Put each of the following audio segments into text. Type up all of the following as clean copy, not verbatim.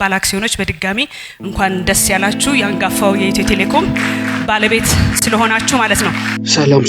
ባለአክሲዮኖች በድጋሚ እንኳን ደስ ያላችሁ ያንጋፋው የኢትዮ ቴሌኮም ባለቤት ስለሆናችሁ ማለት ነው።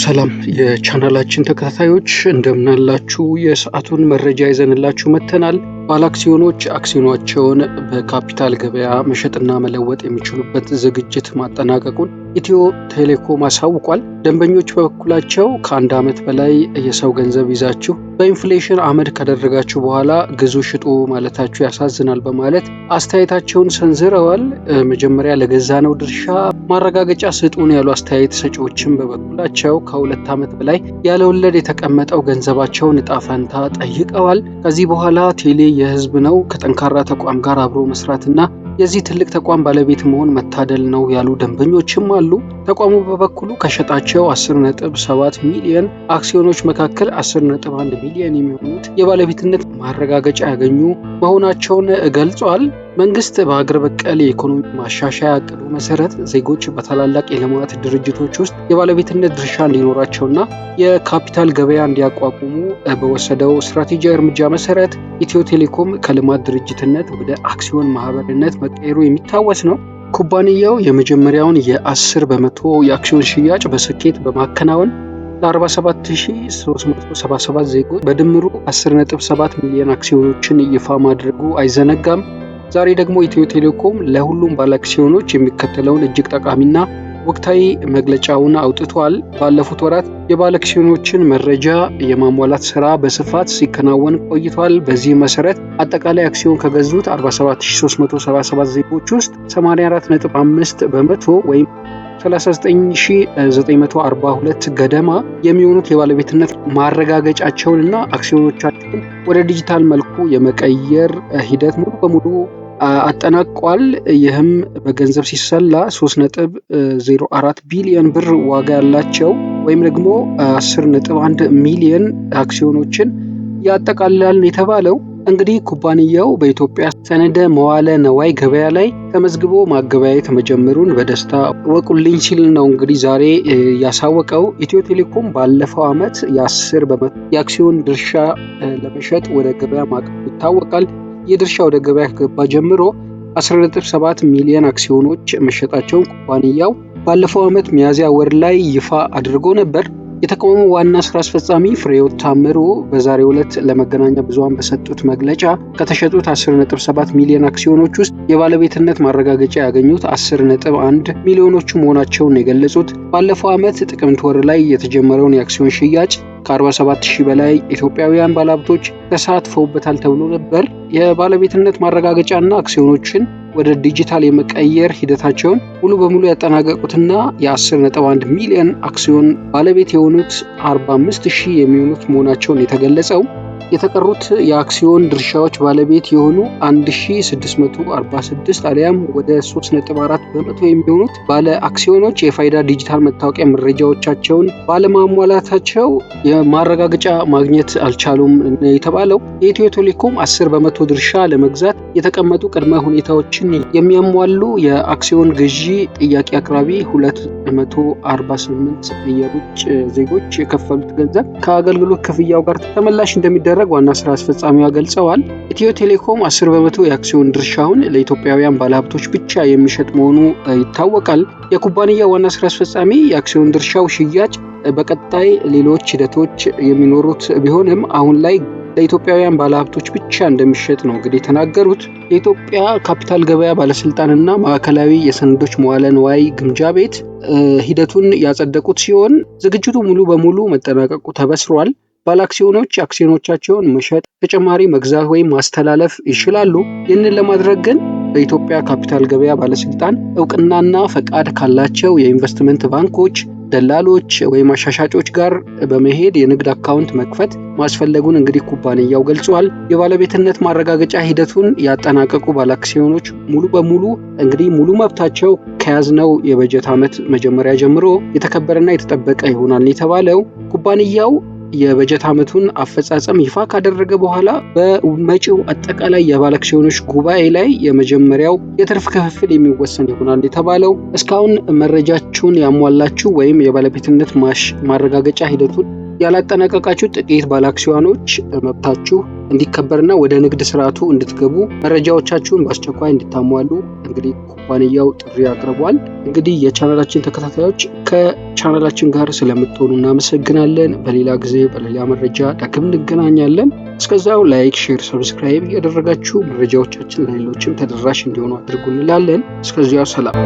ሰላም የቻናላችን ተከታታዮች እንደምን አላችሁ? የሰዓቱን መረጃ ይዘንላችሁ መጥተናል። ባለአክሲዮኖች አክሲዮናቸውን በካፒታል ገበያ መሸጥና መለወጥ የሚችሉበት ዝግጅት ማጠናቀቁን ኢትዮ ቴሌኮም አሳውቋል። ደንበኞች በበኩላቸው ከአንድ ዓመት በላይ የሰው ገንዘብ ይዛችሁ በኢንፍሌሽን አመድ ካደረጋችሁ በኋላ ግዙ ሽጡ ማለታችሁ ያሳዝናል በማለት አስተያየታቸውን ሰንዝረዋል። መጀመሪያ ለገዛነው ድርሻ ማረጋገጫ ስጡን ያሉ አስተያየት ሰጪዎችም በበኩላቸው ከ2 ዓመት በላይ ያለ ወለድ የተቀመጠው ገንዘባቸውን እጣ ፈንታ ጠይቀዋል። ከዚህ በኋላ ቴሌ የህዝብ ነው፣ ከጠንካራ ተቋም ጋር አብሮ መስራትና የዚህ ትልቅ ተቋም ባለቤት መሆን መታደል ነው ያሉ ደንበኞችም አሉ። ተቋሙ በበኩሉ ከሸጣቸው 10.7 ሚሊዮን አክሲዮኖች መካከል 10.1 ሚሊዮን የሚሆኑት የባለቤትነት ማረጋገጫ ያገኙ መሆናቸውን ገልጿል። መንግስት በአገር በቀል የኢኮኖሚ ማሻሻያ እቅዱ መሰረት ዜጎች በታላላቅ የልማት ድርጅቶች ውስጥ የባለቤትነት ድርሻ እንዲኖራቸውና የካፒታል ገበያ እንዲያቋቁሙ በወሰደው ስትራቴጂያዊ እርምጃ መሰረት ኢትዮ ቴሌኮም ከልማት ድርጅትነት ወደ አክሲዮን ማህበርነት መቀየሩ የሚታወስ ነው። ኩባንያው የመጀመሪያውን የ10 በመቶ የአክሲዮን ሽያጭ በስኬት በማከናወን ለ47377 ዜጎች በድምሩ 10.7 ሚሊዮን አክሲዮኖችን ይፋ ማድረጉ አይዘነጋም። ዛሬ ደግሞ ኢትዮ ቴሌኮም ለሁሉም ባለአክሲዮኖች የሚከተለውን እጅግ ጠቃሚና ወቅታዊ መግለጫውን አውጥቷል። ባለፉት ወራት የባለአክሲዮኖችን መረጃ የማሟላት ስራ በስፋት ሲከናወን ቆይቷል። በዚህ መሰረት አጠቃላይ አክሲዮን ከገዙት 47377 ዜጎች ውስጥ 84.5 በመቶ ወይም 39942 ገደማ የሚሆኑት የባለቤትነት ማረጋገጫቸውንና አክሲዮኖቻቸውን ወደ ዲጂታል መልኩ የመቀየር ሂደት ሙሉ በሙሉ አጠናቋል። ይህም በገንዘብ ሲሰላ 3.04 ቢሊዮን ብር ዋጋ ያላቸው ወይም ደግሞ 10.1 ሚሊዮን አክሲዮኖችን ያጠቃልላል የተባለው። እንግዲህ ኩባንያው በኢትዮጵያ ሰነደ መዋለ ነዋይ ገበያ ላይ ተመዝግቦ ማገበያየት መጀመሩን በደስታ ወቁልኝ ሲል ነው እንግዲህ ዛሬ ያሳወቀው። ኢትዮ ቴሌኮም ባለፈው ዓመት የ10 በመቶ የአክሲዮን ድርሻ ለመሸጥ ወደ ገበያ ማቅረቡ ይታወቃል። የድርሻ ወደ ገበያ ከገባ ጀምሮ 10.7 ሚሊዮን አክሲዮኖች መሸጣቸውን ኩባንያው ባለፈው ዓመት ሚያዝያ ወር ላይ ይፋ አድርጎ ነበር። የተቋሙ ዋና ስራ አስፈጻሚ ፍሬሕይወት ታምሩ በዛሬው ዕለት ለመገናኛ ብዙሃን በሰጡት መግለጫ ከተሸጡት 10.7 ሚሊዮን አክሲዮኖች ውስጥ የባለቤትነት ማረጋገጫ ያገኙት 10.1 ሚሊዮኖቹ መሆናቸውን የገለጹት ባለፈው ዓመት ጥቅምት ወር ላይ የተጀመረውን የአክሲዮን ሽያጭ ከ47000 በላይ ኢትዮጵያውያን ባለሀብቶች ተሳትፈውበታል ተብሎ ነበር። የባለቤትነት ማረጋገጫና አክሲዮኖችን ወደ ዲጂታል የመቀየር ሂደታቸውን ሙሉ በሙሉ ያጠናቀቁትና የ10.1 ሚሊዮን አክሲዮን ባለቤት የሆኑት 45000 የሚሆኑት መሆናቸውን የተገለጸው። የተቀሩት የአክሲዮን ድርሻዎች ባለቤት የሆኑ 1646 አሊያም ወደ 3.4 በመቶ የሚሆኑት ባለ አክሲዮኖች የፋይዳ ዲጂታል መታወቂያ መረጃዎቻቸውን ባለማሟላታቸው የማረጋገጫ ማግኘት አልቻሉም የተባለው። የኢትዮ ቴሌኮም 10 በመቶ ድርሻ ለመግዛት የተቀመጡ ቅድመ ሁኔታዎችን የሚያሟሉ የአክሲዮን ግዢ ጥያቄ አቅራቢ 248 የውጭ ዜጎች የከፈሉት ገንዘብ ከአገልግሎት ክፍያው ጋር ተመላሽ እንደሚደረግ ዋና ስራ አስፈጻሚዋ ገልጸዋል። ኢትዮ ቴሌኮም 10 በመቶ የአክሲዮን ድርሻውን ለኢትዮጵያውያን ባለሀብቶች ብቻ የሚሸጥ መሆኑ ይታወቃል። የኩባንያ ዋና ስራ አስፈጻሚ የአክሲዮን ድርሻው ሽያጭ በቀጣይ ሌሎች ሂደቶች የሚኖሩት ቢሆንም አሁን ላይ ለኢትዮጵያውያን ባለሀብቶች ብቻ እንደሚሸጥ ነው እንግዲህ የተናገሩት። የኢትዮጵያ ካፒታል ገበያ ባለስልጣንና ማዕከላዊ የሰነዶች መዋለ ንዋይ ግምጃ ቤት ሂደቱን ያጸደቁት ሲሆን ዝግጅቱ ሙሉ በሙሉ መጠናቀቁ ተበስሯል። ባለአክሲዮኖች አክሲዮኖቻቸውን መሸጥ፣ ተጨማሪ መግዛት ወይም ማስተላለፍ ይችላሉ። ይህንን ለማድረግ ግን በኢትዮጵያ ካፒታል ገበያ ባለስልጣን እውቅናና ፈቃድ ካላቸው የኢንቨስትመንት ባንኮች፣ ደላሎች ወይም አሻሻጮች ጋር በመሄድ የንግድ አካውንት መክፈት ማስፈለጉን እንግዲህ ኩባንያው ገልጿል። የባለቤትነት ማረጋገጫ ሂደቱን ያጠናቀቁ ባለአክሲዮኖች ሙሉ በሙሉ እንግዲህ ሙሉ መብታቸው ከያዝነው የበጀት ዓመት መጀመሪያ ጀምሮ የተከበረና የተጠበቀ ይሆናል የተባለው። ኩባንያው የበጀት ዓመቱን አፈጻጸም ይፋ ካደረገ በኋላ በመጪው አጠቃላይ የባለአክሲዮኖች ጉባኤ ላይ የመጀመሪያው የትርፍ ክፍፍል የሚወሰን ይሆናል የተባለው። እስካሁን መረጃችሁን ያሟላችሁ ወይም የባለቤትነት ማረጋገጫ ሂደቱን ያላጠናቀቃችሁ ጥቂት ባለአክሲዮኖች መብታችሁ እንዲከበርና ወደ ንግድ ስርዓቱ እንድትገቡ መረጃዎቻችሁን በአስቸኳይ እንድታሟሉ እንግዲህ ኩባንያው ጥሪ አቅርቧል። እንግዲህ የቻናላችን ተከታታዮች ከቻናላችን ጋር ስለምትሆኑ እናመሰግናለን። በሌላ ጊዜ በሌላ መረጃ ዳግም እንገናኛለን። እስከዛው ላይክ፣ ሼር፣ ሰብስክራይብ ያደረጋችሁ መረጃዎቻችን ለሌሎችም ተደራሽ እንዲሆኑ አድርጉ እንላለን። እስከዚያው ሰላም።